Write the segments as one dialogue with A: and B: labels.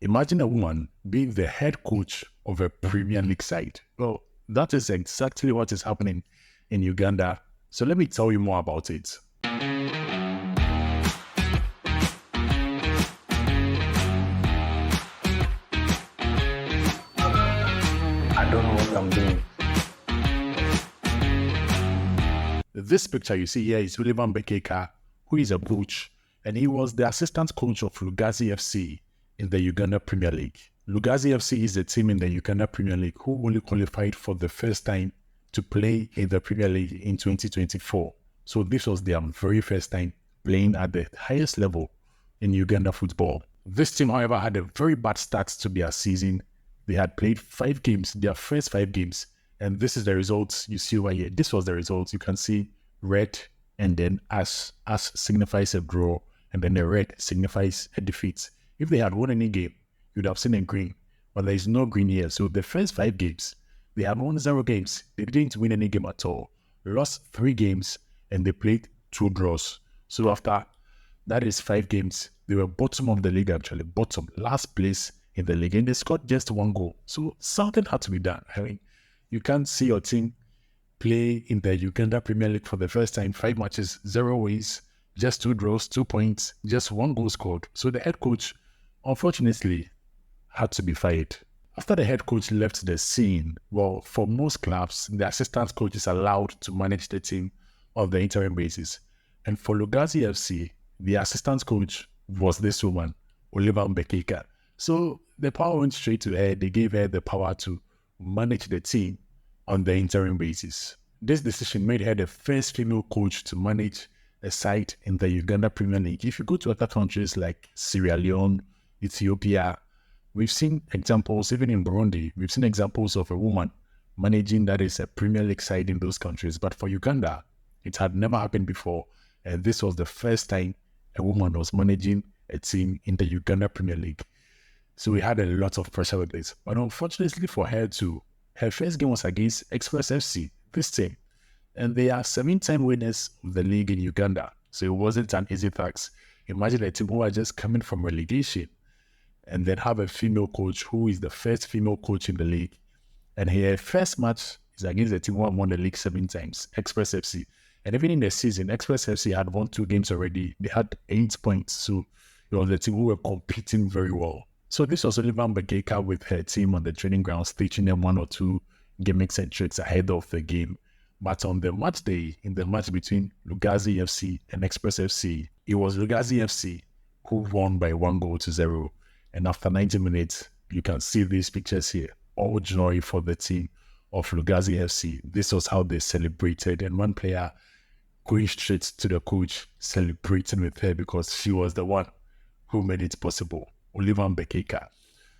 A: Imagine a woman being the head coach of a Premier League side. Well, that is exactly what is happening in Uganda. So let me tell you more about it. I don't know what I'm doing. This picture you see here is William Bekeka, who is a coach, and he was the assistant coach of Lugazi FC in the Uganda Premier League. Lugazi FC is a team in the Uganda Premier League who only qualified for the first time to play in the Premier League in 2024. So this was their very first time playing at the highest level in Uganda football. This team, however, had a very bad start to their season. They had played 5 games, their first 5 games, and this is the results you see over here. This was the results. You can see red, and then as signifies a draw, and then the red signifies a defeat. If they had won any game, you'd have seen a green, but there is no green here. So the first 5 games, they had won 0 games. They didn't win any game at all. Lost 3 games, and they played 2 draws. So after that is 5 games, they were bottom of the league actually, bottom, last place in the league, and they scored just 1 goal. So something had to be done. I mean, you can't see your team play in the Uganda Premier League for the first time, 5 matches, 0 wins, just 2 draws, 2 points, just 1 goal scored. So the head coach, unfortunately, had to be fired. After the head coach left the scene, well, for most clubs, the assistant coach is allowed to manage the team on the interim basis. And for Lugazi FC, the assistant coach was this woman, Oliver Mbekeka. So the power went straight to her. They gave her the power to manage the team on the interim basis. This decision made her the first female coach to manage a side in the Uganda Premier League. If you go to other countries like Sierra Leone, Ethiopia, we've seen examples, even in Burundi, we've seen examples of a woman managing that is a Premier League side in those countries. But for Uganda, it had never happened before. And this was the first time a woman was managing a team in the Uganda Premier League. So we had a lot of pressure with this. But unfortunately for her too, her first game was against Express FC, this team. And they are 7-time winners of the league in Uganda. So it wasn't an easy task. Imagine a team who are just coming from relegation and then have a female coach who is the first female coach in the league. And her first match is against the team who have won the league 7 times, Express FC. And even in the season, Express FC had won 2 games already. They had 8 points. So it was the team who were competing very well. So this was Oliver Mbekeka with her team on the training grounds, teaching them 1 or 2 gimmicks and tricks ahead of the game. But on the match day, in the match between Lugazi FC and Express FC, it was Lugazi FC who won by 1-0. And after 90 minutes, you can see these pictures here. All joy for the team of Lugazi FC. This was how they celebrated. And one player going straight to the coach, celebrating with her because she was the one who made it possible. Oliver Mbekeka.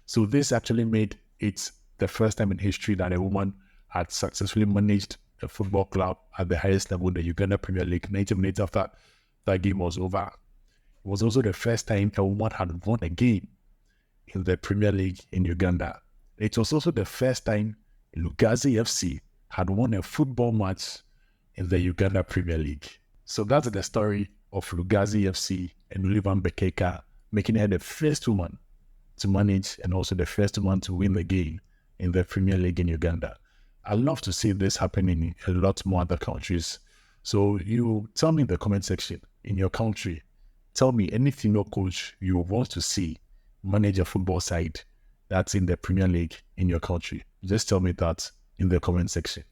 A: So this actually made it the first time in history that a woman had successfully managed a football club at the highest level, the Uganda Premier League, 90 minutes after that game was over. It was also the first time a woman had won a game in the Premier League in Uganda. It was also the first time Lugazi FC had won a football match in the Uganda Premier League. So that's the story of Lugazi FC and Oliver Mbekeka, making her the first woman to manage and also the first woman to win the game in the Premier League in Uganda. I'd love to see this happening in a lot more other countries. So you tell me in the comment section, in your country, tell me any female coach you want to see manage a football side that's in the Premier League in your country. Just tell me that in the comment section.